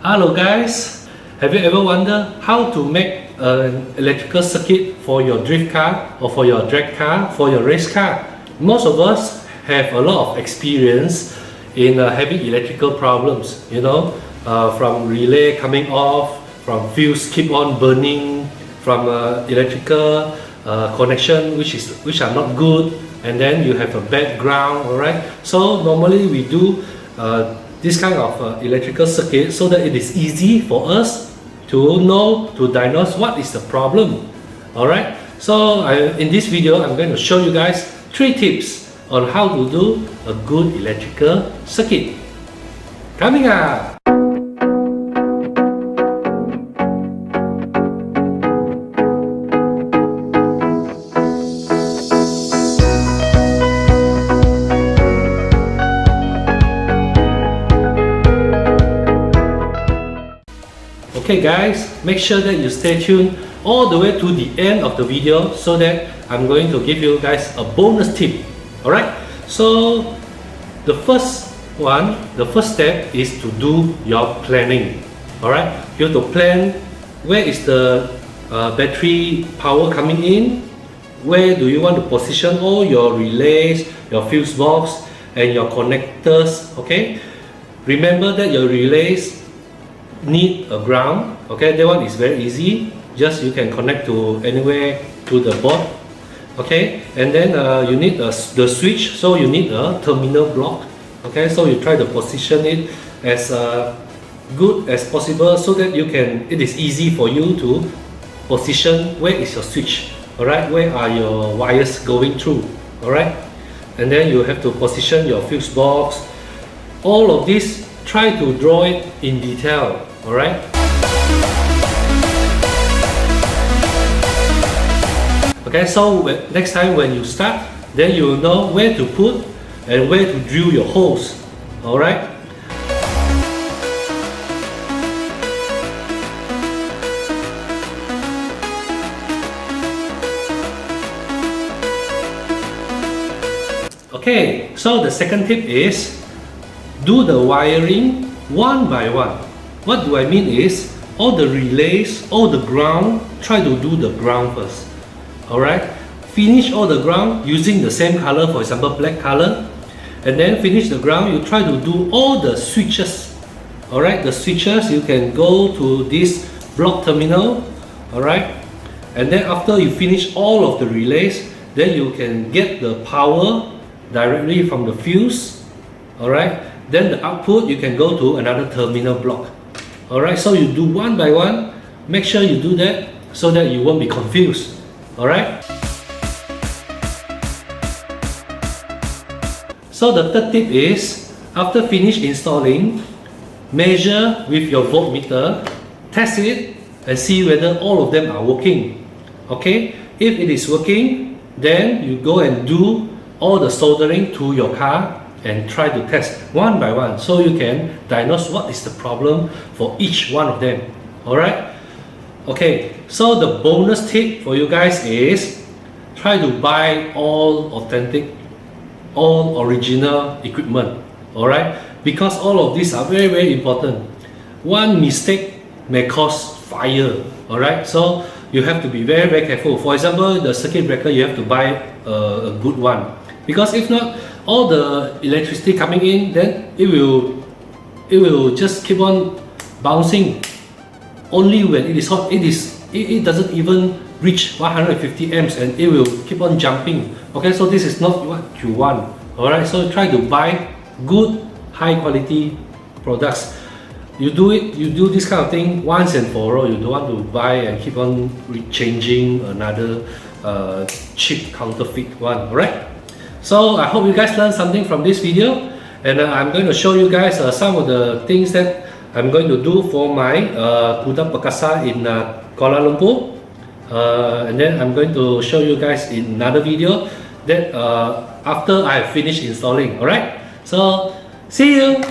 Hello guys, have you ever wondered how to make an electrical circuit for your drift car or for your drag car, for your race car? Most of us have a lot of experience in having electrical problems, from relay coming off, from fuse keep on burning, from electrical connection which are not good, and then you have a bad ground. Alright, so normally we do this kind of electrical circuit so that it is easy for us to know, to diagnose what is the problem. Alright, so in this video I'm going to show you guys 3 tips on how to do a good electrical circuit. Coming up! Okay guys, make sure that you stay tuned all the way to the end of the video so that I'm going to give you guys a bonus tip. Alright, so the first step is to do your planning. Alright, you have to plan where is the battery power coming in, where do you want to position all your relays, your fuse box and your connectors. Okay, remember that your relays need a ground. Okay, that one is very easy, just you can connect to anywhere to the board. Okay, and then you need the switch, so you need a terminal block. Okay, so you try to position it as good as possible so that it is easy for you to position where is your switch. Alright, where are your wires going through. Alright, and then you have to position your fuse box. All of this, try to draw it in detail. Alright, okay, so next time when you start, then you will know where to put and where to drill your holes. Alright, okay, so the second tip is do the wiring one by one. What do I mean is, all the relays, all the ground, try to do the ground first. Alright, finish all the ground using the same color, for example black color, and then finish the ground, you try to do all the switches. Alright, the switches you can go to this block terminal. Alright, and then after you finish all of the relays, then you can get the power directly from the fuse. Alright, then the output you can go to another terminal block. Alright, so you do one by one. Make sure you do that so that you won't be confused. Alright, so the third tip is, after finish installing, measure with your voltmeter, test it and see whether all of them are working. Okay, if it is working, then you go and do all the soldering to your car and try to test one by one so you can diagnose what is the problem for each one of them. Alright, okay, so the bonus tip for you guys is try to buy all authentic, all original equipment. Alright, because all of these are very, very important. One mistake may cause fire. Alright, so you have to be very, very careful. For example, the circuit breaker, you have to buy a good one, because if not, all the electricity coming in, then it will just keep on bouncing. Only when it is hot, it doesn't even reach 150 amps and it will keep on jumping. Okay, so this is not what you want. Alright, so try to buy good, high quality products. You do this kind of thing once and for all. You don't want to buy and keep on changing another cheap counterfeit one. Alright, so I hope you guys learned something from this video, and I'm going to show you guys some of the things that I'm going to do for my Kuda Perkasa in Kuala Lumpur, and then I'm going to show you guys in another video that after I finish installing. Alright, so see you!